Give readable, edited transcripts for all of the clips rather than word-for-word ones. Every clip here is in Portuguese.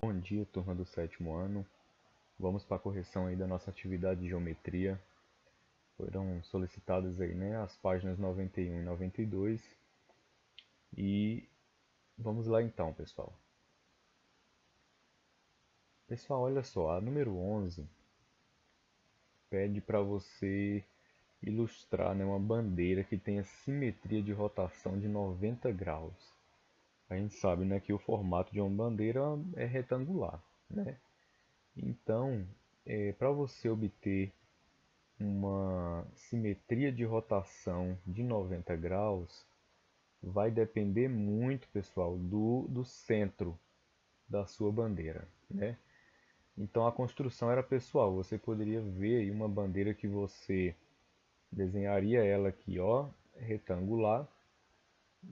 Bom dia, turma do sétimo ano. Vamos para a correção aí da nossa atividade de geometria. Foram solicitadas aí, né, as páginas 91 e 92. E vamos lá então, pessoal. Pessoal, olha só, a número 11 pede para você ilustrar, né, uma bandeira que tenha simetria de rotação de 90 graus. A gente sabe, né, que o formato de uma bandeira é retangular, né? Então, para você obter uma simetria de rotação de 90 graus vai depender muito, pessoal, do centro da sua bandeira, né? Então a construção era pessoal, você poderia ver aí uma bandeira que você desenharia ela aqui, ó, retangular,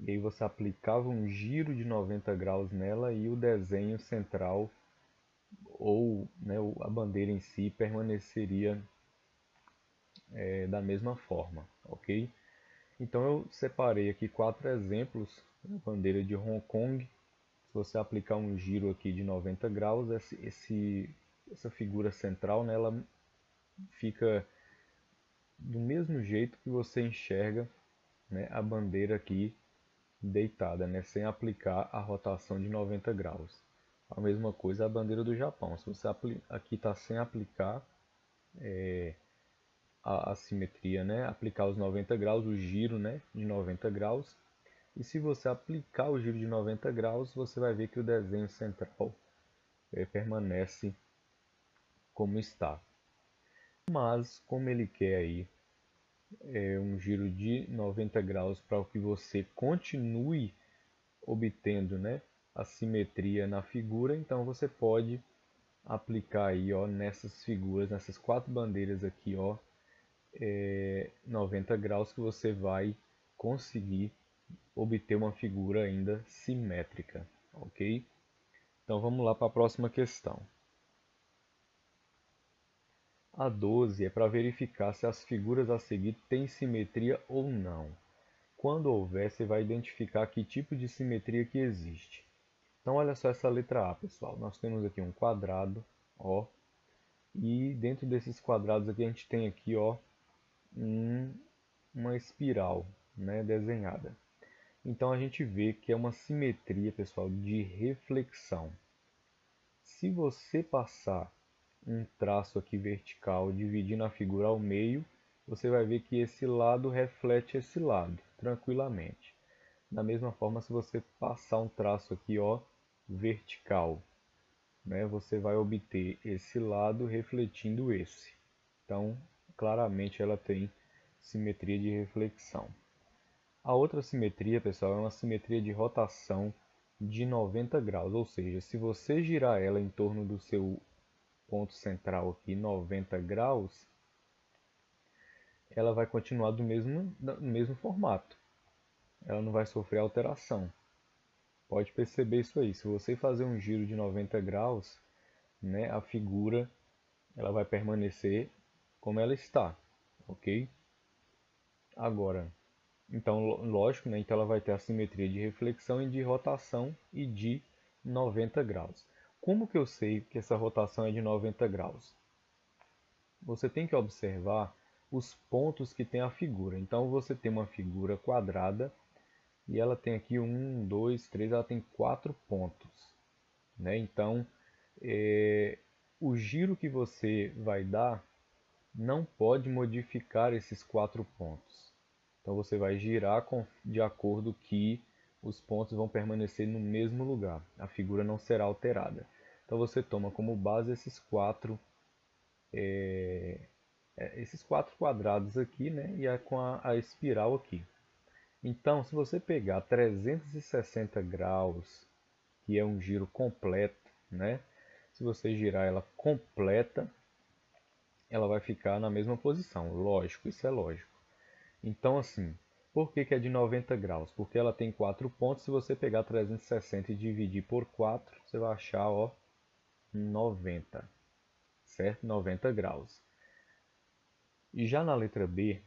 e aí você aplicava um giro de 90 graus nela e o desenho central ou, né, a bandeira em si permaneceria da mesma forma, ok? Então eu separei aqui quatro exemplos da bandeira de Hong Kong. Se você aplicar um giro aqui de 90 graus, essa figura central, né, ela fica do mesmo jeito que você enxerga, né, a bandeira aqui deitada, né, sem aplicar a rotação de 90 graus. A mesma coisa a bandeira do Japão. Se você aqui está sem aplicar a simetria, né, aplicar os 90 graus, o giro, né, de 90 graus. E se você aplicar o giro de 90 graus, você vai ver que o desenho central permanece como está. Mas, como ele quer aí um giro de 90 graus para que você continue obtendo, né, a simetria na figura, então você pode aplicar aí, ó, nessas figuras, nessas quatro bandeiras aqui, ó, 90 graus que você vai conseguir obter uma figura ainda simétrica, ok? Então vamos lá para a próxima questão. A 12 é para verificar se as figuras a seguir têm simetria ou não. Quando houver, você vai identificar que tipo de simetria que existe. Então olha só essa letra A, pessoal. Nós temos aqui um quadrado, ó, e dentro desses quadrados aqui a gente tem aqui, ó, uma espiral, né, desenhada. Então a gente vê que é uma simetria, pessoal, de reflexão. Se você passar um traço aqui vertical dividindo a figura ao meio, você vai ver que esse lado reflete esse lado, tranquilamente. Da mesma forma, se você passar um traço aqui, ó, vertical, né, você vai obter esse lado refletindo esse. Então, claramente ela tem simetria de reflexão. A outra simetria, pessoal, é uma simetria de rotação de 90 graus, ou seja, se você girar ela em torno do seu ponto central aqui, 90 graus, ela vai continuar no mesmo formato. Ela não vai sofrer alteração. Pode perceber isso aí. Se você fazer um giro de 90 graus, né, a figura ela vai permanecer como ela está, ok? Agora, então, lógico, né, então ela vai ter a simetria de reflexão e de rotação e de 90 graus. Como que eu sei que essa rotação é de 90 graus? Você tem que observar os pontos que tem a figura. Então você tem uma figura quadrada e ela tem aqui um, dois, três, ela tem quatro pontos, né? Então o giro que você vai dar não pode modificar esses quatro pontos. Então você vai girar de acordo que os pontos vão permanecer no mesmo lugar. A figura não será alterada. Então você toma como base esses quatro quadrados aqui, né, e com a espiral aqui. Então, se você pegar 360 graus, que é um giro completo, né, se você girar ela completa, ela vai ficar na mesma posição. Lógico, isso é lógico. Então, assim, por que é de 90 graus? Porque ela tem quatro pontos. Se você pegar 360 e dividir por 4, você vai achar, ó, 90, certo? 90 graus. E já na letra B,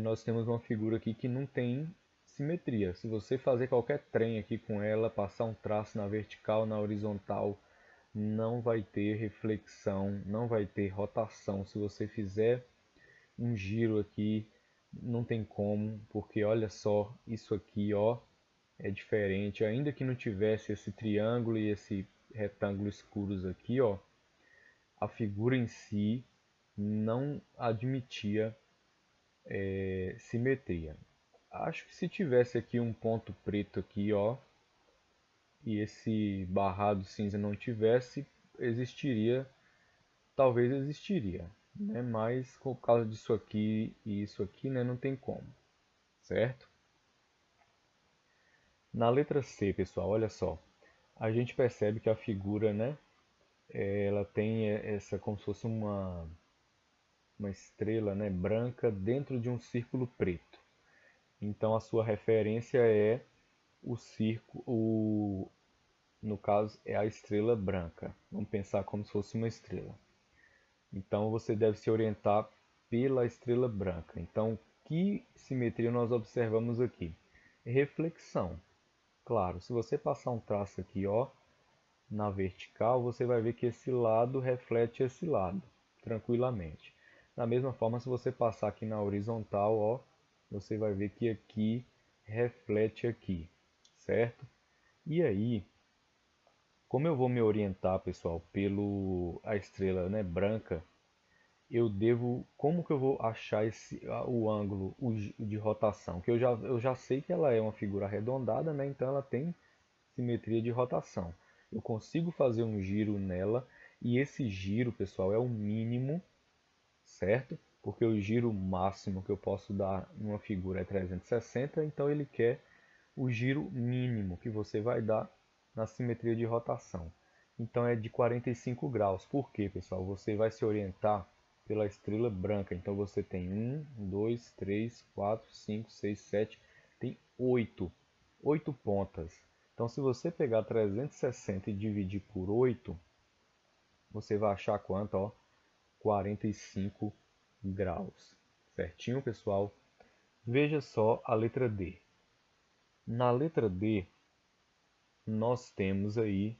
nós temos uma figura aqui que não tem simetria. Se você fazer qualquer trem aqui com ela, passar um traço na vertical, na horizontal, não vai ter reflexão, não vai ter rotação. Se você fizer um giro aqui, não tem como, porque olha só, isso aqui, ó, é diferente. Ainda que não tivesse esse triângulo e esse retângulo escuros aqui, ó, a figura em si não admitia simetria. Acho que se tivesse aqui um ponto preto aqui, ó, e esse barrado cinza não tivesse, existiria, talvez existiria, né? Mas por causa disso aqui e isso aqui, né, não tem como, certo? Na letra C, pessoal, olha só, a gente percebe que a figura, né, ela tem essa como se fosse uma estrela, né, branca dentro de um círculo preto. Então a sua referência é o círculo, no caso é a estrela branca. Vamos pensar como se fosse uma estrela. Então você deve se orientar pela estrela branca. Então, que simetria nós observamos aqui? Reflexão. Claro, se você passar um traço aqui, ó, na vertical, você vai ver que esse lado reflete esse lado, tranquilamente. Da mesma forma, se você passar aqui na horizontal, ó, você vai ver que aqui reflete aqui, certo? E aí, como eu vou me orientar, pessoal, pelo a estrela, né, branca, eu devo, como que eu vou achar o ângulo de rotação? Que eu já sei que ela é uma figura arredondada, né, então ela tem simetria de rotação. Eu consigo fazer um giro nela e esse giro, pessoal, é o mínimo, certo? Porque o giro máximo que eu posso dar numa figura é 360, então ele quer o giro mínimo que você vai dar na simetria de rotação. Então é de 45 graus. Por quê, pessoal? Você vai se orientar pela estrela branca. Então você tem 1, 2, 3, 4, 5, 6, 7, tem 8 pontas. Então se você pegar 360 e dividir por 8, você vai achar quanto? Ó, 45 graus. Certinho, pessoal? Veja só a letra D. Na letra D, nós temos aí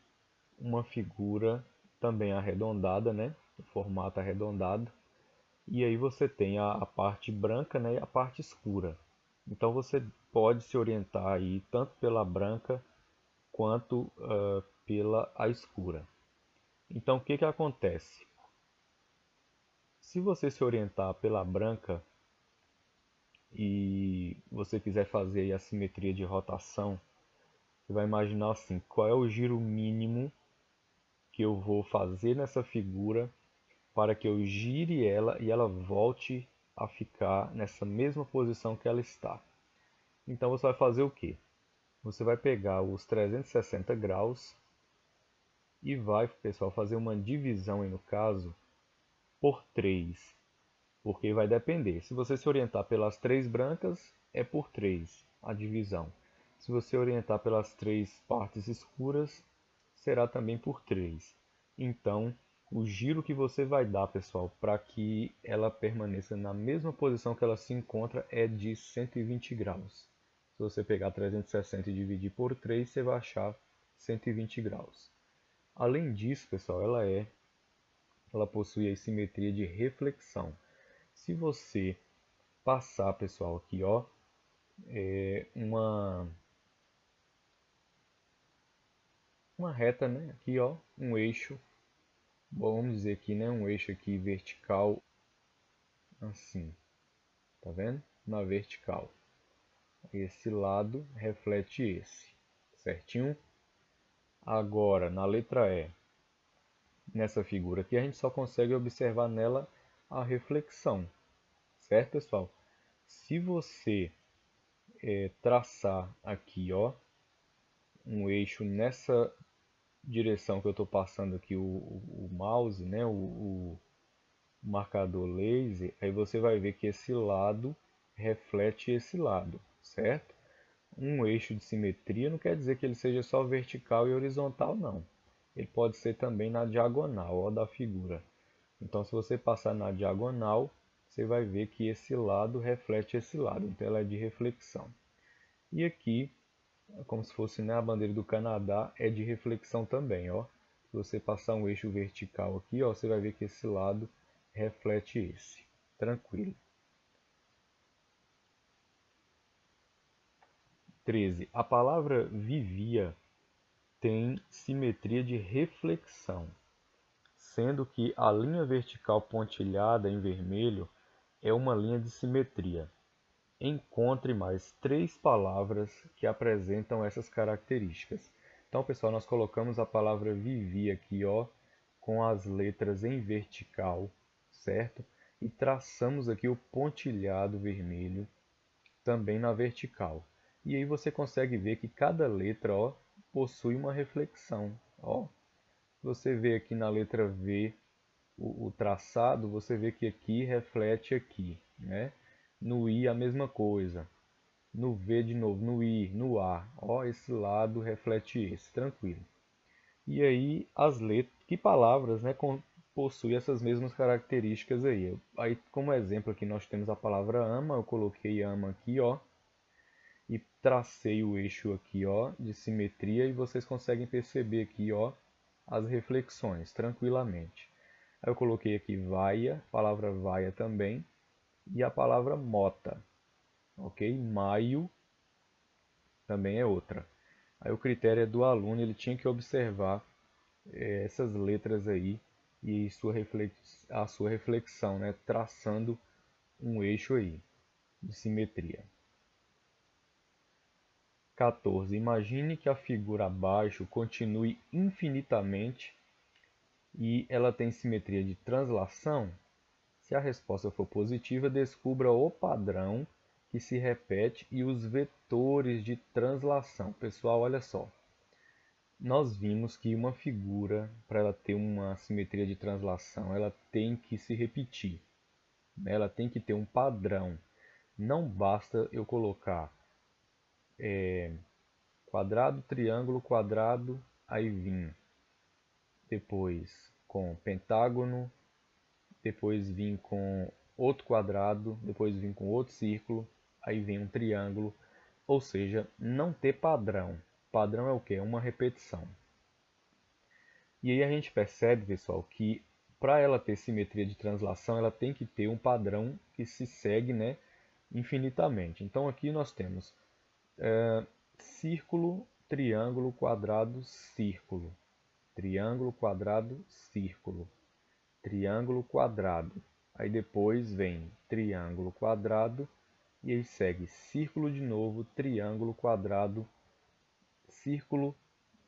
uma figura também arredondada, né? O formato arredondado. E aí você tem a parte branca, né? E a parte escura. Então você pode se orientar aí tanto pela branca quanto pela a escura. Então o que que acontece? Se você se orientar pela branca e você quiser fazer aí a simetria de rotação, você vai imaginar assim, qual é o giro mínimo que eu vou fazer nessa figura para que eu gire ela e ela volte a ficar nessa mesma posição que ela está. Então você vai fazer o que? Você vai pegar os 360 graus e vai, pessoal, fazer uma divisão aí no caso por 3, porque vai depender. Se você se orientar pelas três brancas, é por 3 a divisão. Se você orientar pelas três partes escuras, será também por 3. Então, o giro que você vai dar, pessoal, para que ela permaneça na mesma posição que ela se encontra é de 120 graus. Se você pegar 360 e dividir por 3, você vai achar 120 graus. Além disso, pessoal, ela possui a simetria de reflexão. Se você passar, pessoal, aqui, ó, uma reta, né? Aqui, ó, um eixo, vamos dizer aqui, né? Um eixo aqui vertical, assim, tá vendo? Na vertical. Esse lado reflete esse, certinho? Agora, na letra E, nessa figura aqui, a gente só consegue observar nela a reflexão, certo, pessoal? Se você traçar aqui, ó, um eixo nessa direção que eu estou passando aqui o mouse, né, o marcador laser, aí você vai ver que esse lado reflete esse lado, certo? Um eixo de simetria não quer dizer que ele seja só vertical e horizontal, não. Ele pode ser também na diagonal, ó, da figura. Então, se você passar na diagonal, você vai ver que esse lado reflete esse lado. Então, ela é de reflexão. E aqui, como se fosse, né, a bandeira do Canadá, é de reflexão também, ó. Se você passar um eixo vertical aqui, ó, você vai ver que esse lado reflete esse. Tranquilo. 13. A palavra vivia tem simetria de reflexão, sendo que a linha vertical pontilhada em vermelho é uma linha de simetria. Encontre mais 3 palavras que apresentam essas características. Então, pessoal, nós colocamos a palavra vivi aqui, ó, com as letras em vertical, certo? E traçamos aqui o pontilhado vermelho também na vertical. E aí você consegue ver que cada letra, ó, possui uma reflexão. Ó, você vê aqui na letra V o traçado, você vê que aqui reflete aqui, né? No I a mesma coisa. No V de novo, no I, no A. Ó, esse lado reflete esse, tranquilo. E aí as letras, que palavras, né, possuem essas mesmas características aí. Aí como exemplo aqui nós temos a palavra ama, eu coloquei ama aqui, ó, e tracei o eixo aqui, ó, de simetria e vocês conseguem perceber aqui, ó, as reflexões tranquilamente. Aí eu coloquei aqui vaia, palavra vaia também, e a palavra mota, ok? Maio também é outra. Aí o critério é do aluno, ele tinha que observar essas letras aí e a sua reflexão, né? Traçando um eixo aí de simetria. 14. Imagine que a figura abaixo continue infinitamente e ela tem simetria de translação. Se a resposta for positiva, descubra o padrão que se repete e os vetores de translação. Pessoal, olha só. Nós vimos que uma figura, para ela ter uma simetria de translação, ela tem que se repetir, né? Ela tem que ter um padrão. Não basta eu colocar quadrado, triângulo, quadrado, aí vim depois com pentágono, depois vim com outro quadrado, depois vim com outro círculo, aí vem um triângulo, ou seja, não ter padrão. Padrão é o que? É uma repetição. E aí a gente percebe, pessoal, que para ela ter simetria de translação, ela tem que ter um padrão que se segue, né, infinitamente. Então aqui nós temos círculo, triângulo, quadrado, círculo. Triângulo, quadrado, círculo. Triângulo, quadrado. Aí depois vem triângulo, quadrado. E aí segue círculo de novo, triângulo, quadrado, círculo,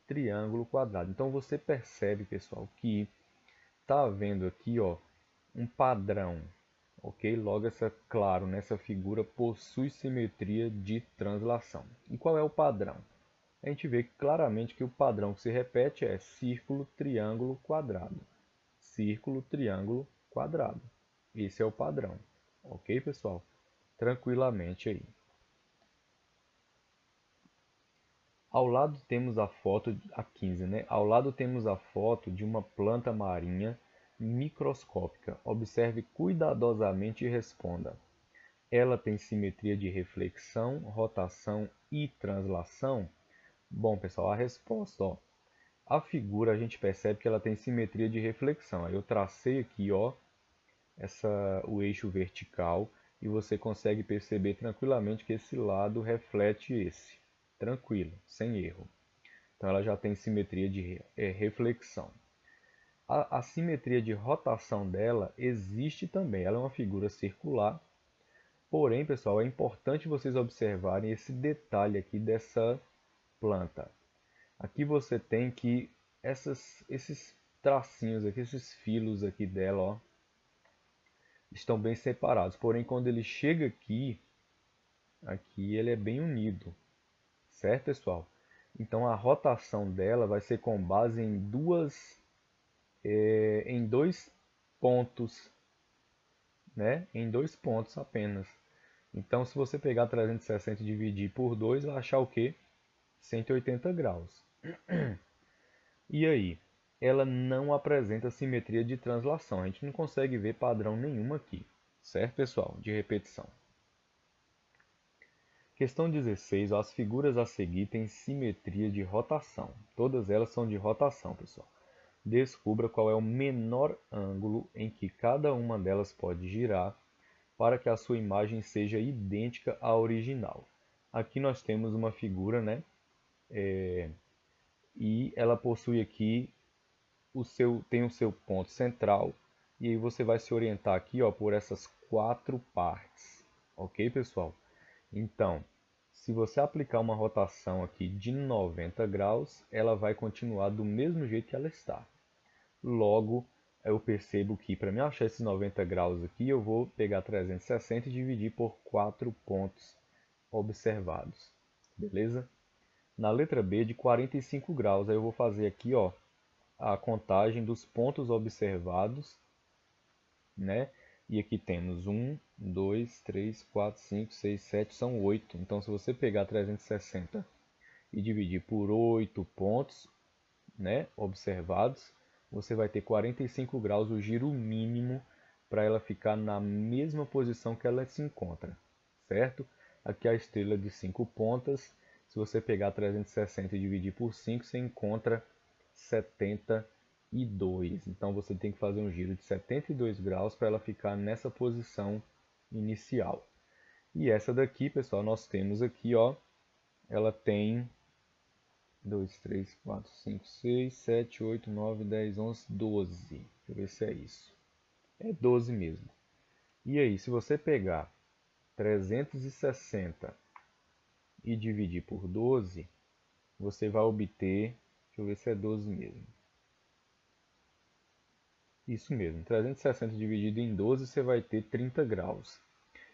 triângulo, quadrado. Então você percebe, pessoal, que está havendo aqui, ó, um padrão, ok? Logo, claro, nessa figura possui simetria de translação. E qual é o padrão? A gente vê claramente que o padrão que se repete é círculo, triângulo, quadrado. Círculo, triângulo, quadrado. Esse é o padrão, ok, pessoal? Tranquilamente aí. Ao lado temos a foto, a 15, né? Ao lado temos a foto de uma planta marinha microscópica. Observe cuidadosamente e responda. Ela tem simetria de reflexão, rotação e translação? Bom, pessoal, a resposta, ó. A figura a gente percebe que ela tem simetria de reflexão. Aí eu tracei aqui, ó, o eixo vertical e você consegue perceber tranquilamente que esse lado reflete esse. Tranquilo, sem erro. Então ela já tem simetria de reflexão. A simetria de rotação dela existe também. Ela é uma figura circular. Porém, pessoal, é importante vocês observarem esse detalhe aqui dessa planta. Aqui você tem que esses tracinhos aqui, esses filos aqui dela, ó, estão bem separados. Porém, quando ele chega aqui ele é bem unido, certo, pessoal? Então a rotação dela vai ser com base em dois pontos, né? Em dois pontos apenas. Então, se você pegar 360 e dividir por 2, vai achar o quê? 180 graus. E aí? Ela não apresenta simetria de translação. A gente não consegue ver padrão nenhum aqui. Certo, pessoal? De repetição. Questão 16. As figuras a seguir têm simetria de rotação. Todas elas são de rotação, pessoal. Descubra qual é o menor ângulo em que cada uma delas pode girar para que a sua imagem seja idêntica à original. Aqui nós temos uma figura, né? E ela possui aqui tem o seu ponto central, e aí você vai se orientar aqui, ó, por essas quatro partes, ok, pessoal? Então, se você aplicar uma rotação aqui de 90 graus, ela vai continuar do mesmo jeito que ela está. Logo, eu percebo que para me achar esses 90 graus aqui, eu vou pegar 360 e dividir por 4 pontos observados, beleza? Na letra B, de 45 graus, aí eu vou fazer aqui, ó, a contagem dos pontos observados, né? E aqui temos 1, 2, 3, 4, 5, 6, 7, são 8. Então, se você pegar 360 e dividir por 8 pontos, né, observados, você vai ter 45 graus, o giro mínimo para ela ficar na mesma posição que ela se encontra, certo? Aqui a estrela de 5 pontas, se você pegar 360 e dividir por 5, você encontra 72. Então você tem que fazer um giro de 72 graus para ela ficar nessa posição inicial. E essa daqui, pessoal, nós temos aqui, ó, ela tem 2, 3, 4, 5, 6, 7, 8, 9, 10, 11, 12. Deixa eu ver se é isso. É 12 mesmo. E aí, se você pegar 360 e dividir por 12, você vai obter, deixa eu ver se é 12 mesmo. Isso mesmo, 360 dividido em 12, você vai ter 30 graus.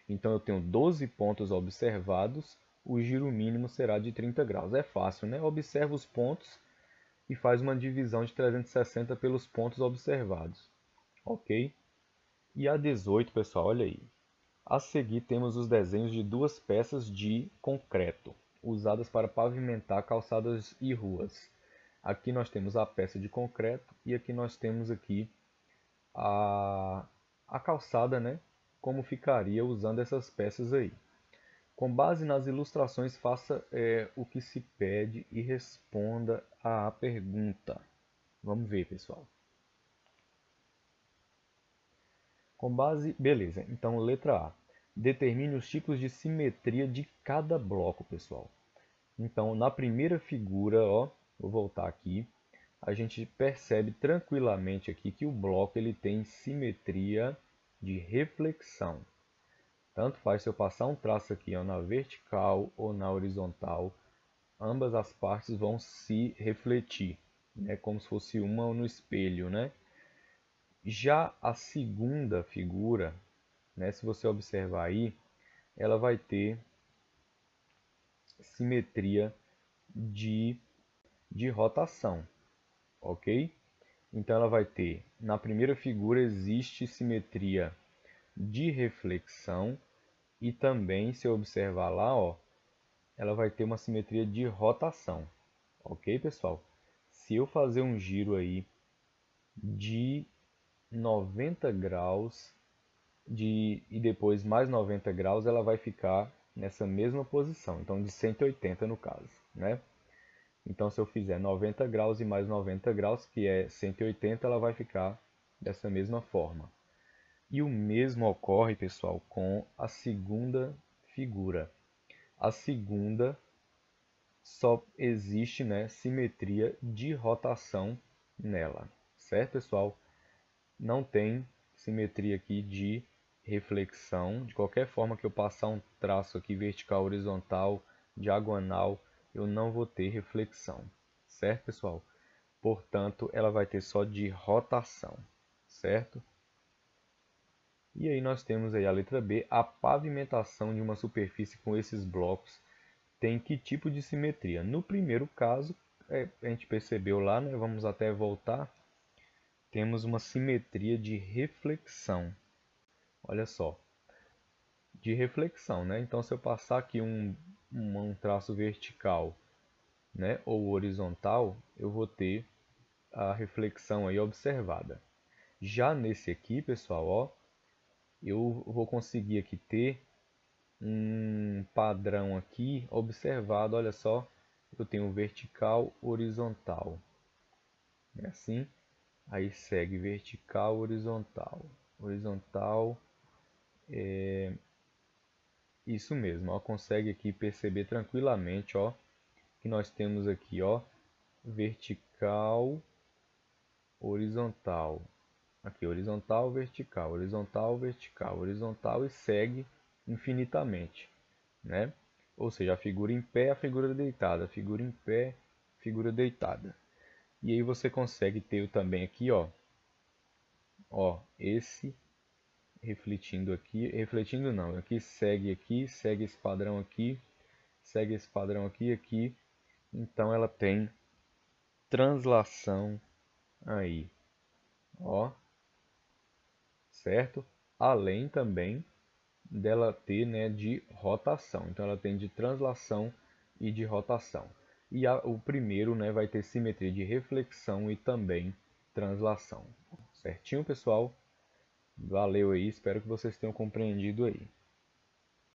Então eu tenho 12 pontos observados, o giro mínimo será de 30 graus. É fácil, né? Observa os pontos e faz uma divisão de 360 pelos pontos observados. Ok? E a 18, pessoal, olha aí. A seguir temos os desenhos de duas peças de concreto, usadas para pavimentar calçadas e ruas. Aqui nós temos a peça de concreto e aqui nós temos aqui a, a calçada, né? Como ficaria usando essas peças aí. Com base nas ilustrações, faça o que se pede e responda à pergunta. Vamos ver, pessoal. Beleza. Então, letra A. Determine os tipos de simetria de cada bloco, pessoal. Então, na primeira figura, ó, vou voltar aqui, a gente percebe tranquilamente aqui que o bloco ele tem simetria de reflexão. Tanto faz se eu passar um traço aqui ó, na vertical ou na horizontal, ambas as partes vão se refletir, né, como se fosse uma no espelho, né? Já a segunda figura, né, se você observar aí, ela vai ter simetria de, de rotação, ok? Então ela vai ter, na primeira figura existe simetria de reflexão e também, se eu observar lá, ó, ela vai ter uma simetria de rotação, ok, pessoal? Se eu fazer um giro aí de 90 graus e depois mais 90 graus, ela vai ficar nessa mesma posição, então de 180 no caso, né? Então se eu fizer 90 graus e mais 90 graus, que é 180, ela vai ficar dessa mesma forma. E o mesmo ocorre, pessoal, com a segunda figura. A segunda só existe, né, simetria de rotação nela, certo, pessoal? Não tem simetria aqui de reflexão. De qualquer forma que eu passar um traço aqui vertical, horizontal, diagonal, eu não vou ter reflexão, certo, pessoal? Portanto, ela vai ter só de rotação, certo? E aí nós temos aí a letra B, a pavimentação de uma superfície com esses blocos tem que tipo de simetria? No primeiro caso, a gente percebeu lá, né? Vamos até voltar, temos uma simetria de reflexão. Olha só, de reflexão, né? Então se eu passar aqui um traço vertical, né, ou horizontal, eu vou ter a reflexão aí observada. Já nesse aqui, pessoal, ó, eu vou conseguir aqui ter um padrão aqui observado, olha só, eu tenho vertical, horizontal. É assim, aí segue vertical, horizontal, horizontal, isso mesmo, ó, consegue aqui perceber tranquilamente, ó, que nós temos aqui, ó, vertical, horizontal, aqui horizontal, vertical, horizontal, vertical, horizontal e segue infinitamente, né? Ou seja, a figura em pé, a figura deitada, a figura em pé, figura deitada. E aí você consegue ter também aqui, ó, esse refletindo não, aqui, segue esse padrão aqui, segue esse padrão aqui, aqui. Então ela tem translação aí, ó, certo? Além também dela ter, né, de rotação. Então ela tem de translação e de rotação. E o primeiro, né, vai ter simetria de reflexão e também translação. Certinho, pessoal? Valeu aí, espero que vocês tenham compreendido aí.